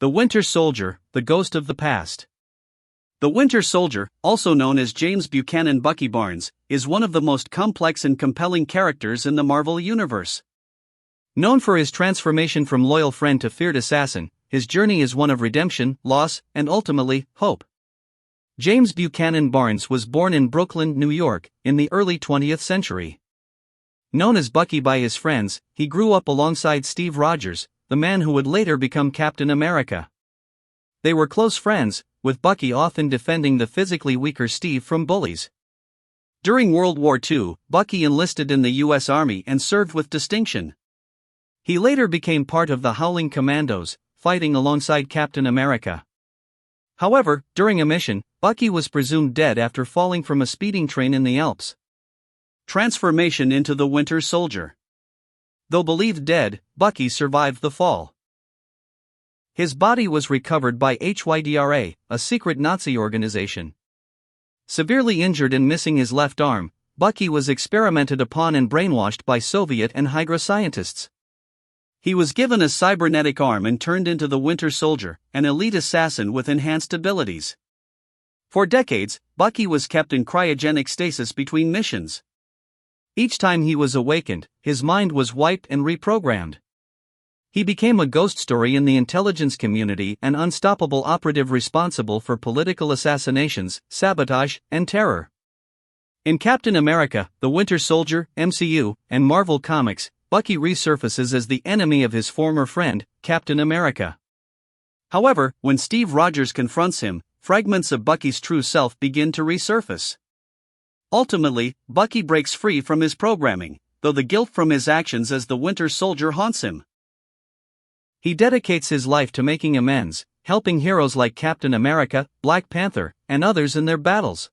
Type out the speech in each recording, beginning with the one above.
The Winter Soldier, the Ghost of the Past. The Winter Soldier, also known as James Buchanan Bucky Barnes, is one of the most complex and compelling characters in the Marvel Universe. Known for his transformation from loyal friend to feared assassin, his journey is one of redemption, loss, and ultimately, hope. James Buchanan Barnes was born in Brooklyn, New York, in the early 20th century. Known as Bucky by his friends, he grew up alongside Steve Rogers, the man who would later become Captain America. They were close friends, with Bucky often defending the physically weaker Steve from bullies. During World War II, Bucky enlisted in the U.S. Army and served with distinction. He later became part of the Howling Commandos, fighting alongside Captain America. However, during a mission, Bucky was presumed dead after falling from a speeding train in the Alps. Transformation into the Winter Soldier. Though believed dead, Bucky survived the fall. His body was recovered by HYDRA, a secret Nazi organization. Severely injured and missing his left arm, Bucky was experimented upon and brainwashed by Soviet and Hydra scientists. He was given a cybernetic arm and turned into the Winter Soldier, an elite assassin with enhanced abilities. For decades, Bucky was kept in cryogenic stasis between missions. Each time he was awakened, his mind was wiped and reprogrammed. He became a ghost story in the intelligence community, an unstoppable operative responsible for political assassinations, sabotage, and terror. In Captain America, The Winter Soldier, MCU, and Marvel Comics, Bucky resurfaces as the enemy of his former friend, Captain America. However, when Steve Rogers confronts him, fragments of Bucky's true self begin to resurface. Ultimately, Bucky breaks free from his programming, though the guilt from his actions as the Winter Soldier haunts him. He dedicates his life to making amends, helping heroes like Captain America, Black Panther, and others in their battles.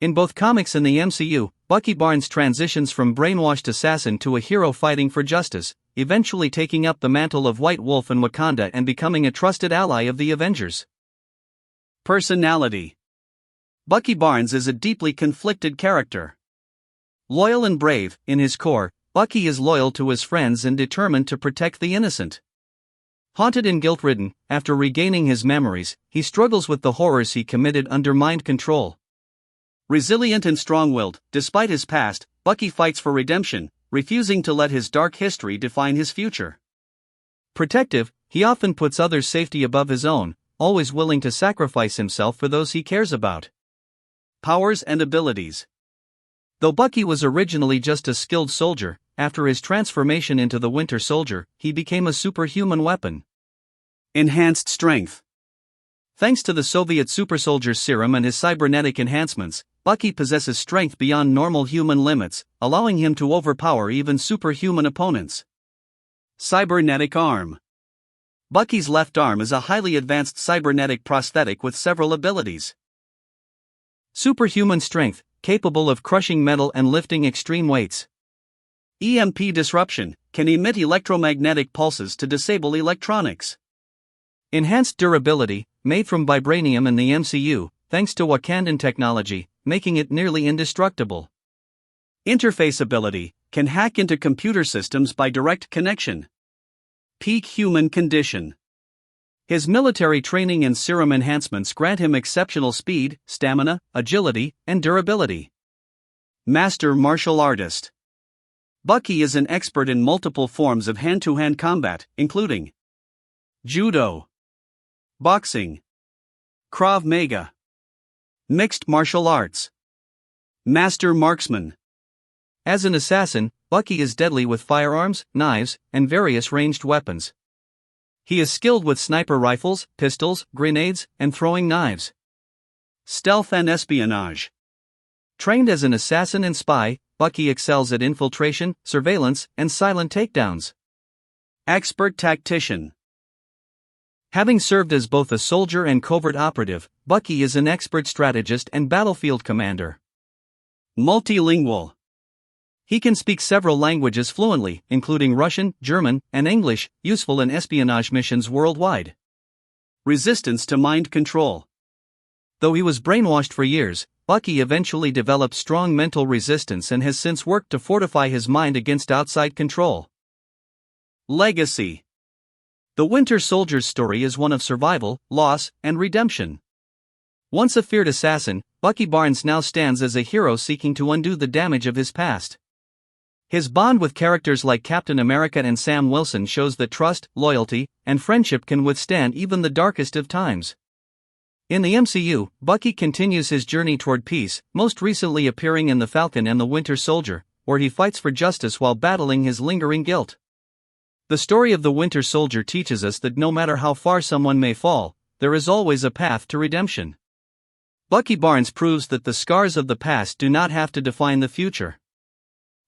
In both comics and the MCU, Bucky Barnes transitions from brainwashed assassin to a hero fighting for justice, eventually taking up the mantle of White Wolf in Wakanda and becoming a trusted ally of the Avengers. Personality. Bucky Barnes is a deeply conflicted character. Loyal and brave, in his core, Bucky is loyal to his friends and determined to protect the innocent. Haunted and guilt-ridden, after regaining his memories, he struggles with the horrors he committed under mind control. Resilient and strong-willed, despite his past, Bucky fights for redemption, refusing to let his dark history define his future. Protective, he often puts others' safety above his own, always willing to sacrifice himself for those he cares about. Powers and abilities. Though Bucky was originally just a skilled soldier, after his transformation into the Winter Soldier, he became a superhuman weapon. Enhanced strength. Thanks to the Soviet super soldier's serum and his cybernetic enhancements, Bucky possesses strength beyond normal human limits, allowing him to overpower even superhuman opponents. Cybernetic arm. Bucky's left arm is a highly advanced cybernetic prosthetic with several abilities. Superhuman strength, capable of crushing metal and lifting extreme weights. EMP disruption, can emit electromagnetic pulses to disable electronics. Enhanced durability, made from vibranium in the MCU, thanks to Wakandan technology, making it nearly indestructible. Interface ability, can hack into computer systems by direct connection. Peak human condition. His military training and serum enhancements grant him exceptional speed, stamina, agility, and durability. Master martial artist. Bucky is an expert in multiple forms of hand-to-hand combat, including judo, boxing, Krav Maga, mixed martial arts, master marksman. As an assassin, Bucky is deadly with firearms, knives, and various ranged weapons. He is skilled with sniper rifles, pistols, grenades, and throwing knives. Stealth and espionage. Trained as an assassin and spy, Bucky excels at infiltration, surveillance, and silent takedowns. Expert tactician. Having served as both a soldier and covert operative, Bucky is an expert strategist and battlefield commander. Multilingual. He can speak several languages fluently, including Russian, German, and English, useful in espionage missions worldwide. Resistance to mind control. Though he was brainwashed for years, Bucky eventually developed strong mental resistance and has since worked to fortify his mind against outside control. Legacy. The Winter Soldier's story is one of survival, loss, and redemption. Once a feared assassin, Bucky Barnes now stands as a hero seeking to undo the damage of his past. His bond with characters like Captain America and Sam Wilson shows that trust, loyalty, and friendship can withstand even the darkest of times. In the MCU, Bucky continues his journey toward peace, most recently appearing in The Falcon and the Winter Soldier, where he fights for justice while battling his lingering guilt. The story of the Winter Soldier teaches us that no matter how far someone may fall, there is always a path to redemption. Bucky Barnes proves that the scars of the past do not have to define the future.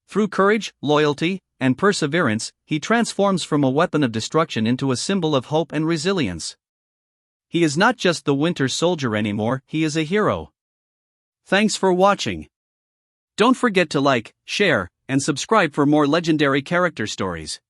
Through courage, loyalty, and perseverance, he transforms from a weapon of destruction into a symbol of hope and resilience. He is not just the Winter Soldier anymore, he is a hero. Thanks for watching. Don't forget to like, share, and subscribe for more legendary character stories.